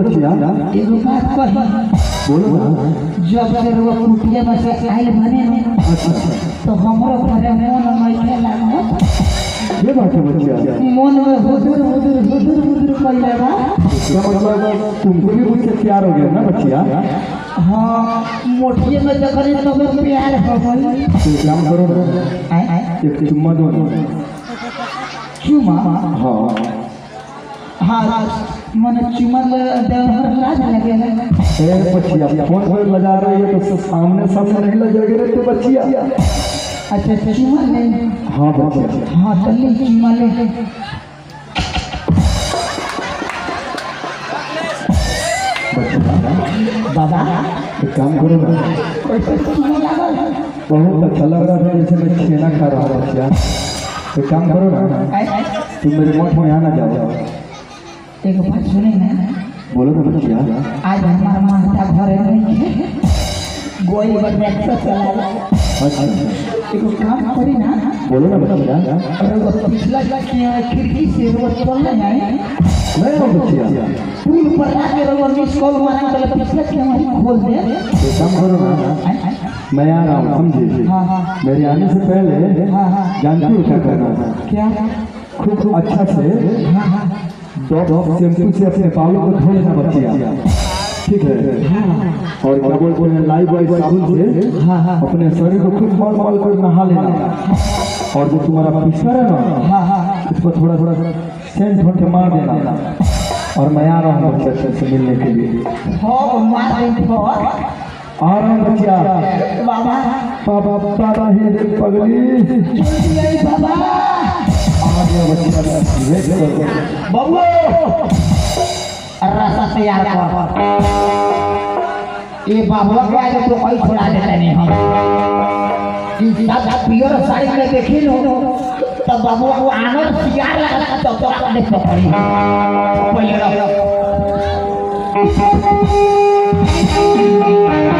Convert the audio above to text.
बच्चिया एगो बात कही बोलो ना। जब से वो कुटिया में से आइल बने ने अच्छा तो हमरो घरे मन नहीं लागत। ये बात है बच्चिया, मन में हुदुर हुदुर हुदुर हुदुर कइले बा। इसका मतलब तुमको भी मुझसे प्यार हो गया ना बच्चिया? हाँ मोटिए में देखने तो मैं प्यार हो गई। तो एक काम करो ना, एक चुम्मा दो ना। चुमा हाँ हाँ मन चुमा देवर लाज लगे ए बच्चिया, फोन पर लगा रही है तो सामने सामने नहीं लगेगी रे तो बच्चिया। अच्छा चुमा ले। हाँ बच्चिया, हाँ चलिए चुमा ले। बाबा एक काम करो ना, कैसे चुमा लागल? बहुत अच्छा लग रहा है, जैसे मैं छेना खा रहा हूँ बच्चिया। एक काम करो ना, तुम मेरे मठ में आना जाओ। एक बात सुने ना, बोलो ना बच्चिया। आज हमारा माता घरे नहीं है, गोई पर ट्रैक्टर चला। अच्छा एक काम करी ना, बोलो ना बच्चिया। अरे वो पिछला खिड़की से वो चल रहा है नहीं हो बच्चिया, पुल पर आके वो मिस कॉल मारा तो पिछला कैमरा खोल दे। एक काम करो ना, मैं आ रहा हूँ समझे। हाँ हाँ मेरे आने से पहले हाँ हाँ जानती हो क्या करना है? क्या? खूब अच्छा से हाँ हाँ दो शैम्पू से अपने बालों को धो लेना बच्चिया, ठीक है? और क्या बोलते हैं, लाइव बॉय साबुन से हाँ हाँ अपने शरीर को खूब मल मल कर नहा लेना। और जो तुम्हारा बिस्तर है ना, हाँ हाँ उसको थोड़ा थोड़ा सेंट भर के मार देना। और मैं आ रहा हूँ बच्चे से मिलने के लिए। हो मार दे आ रहा हूँ बच्चिया। बाबा बाबा बाबा ही रे पगली, जल्दी आई बाबा। आ गया बच्चिया, वेट करो। बबू रास्ता तैयार कर। ये बाबा के आगे तो कोई छोड़ा देता नहीं हम। सब पियर साड़ी में देखी लो तब बाबू को आनंद सियार लगा तो तो आने पकड़ी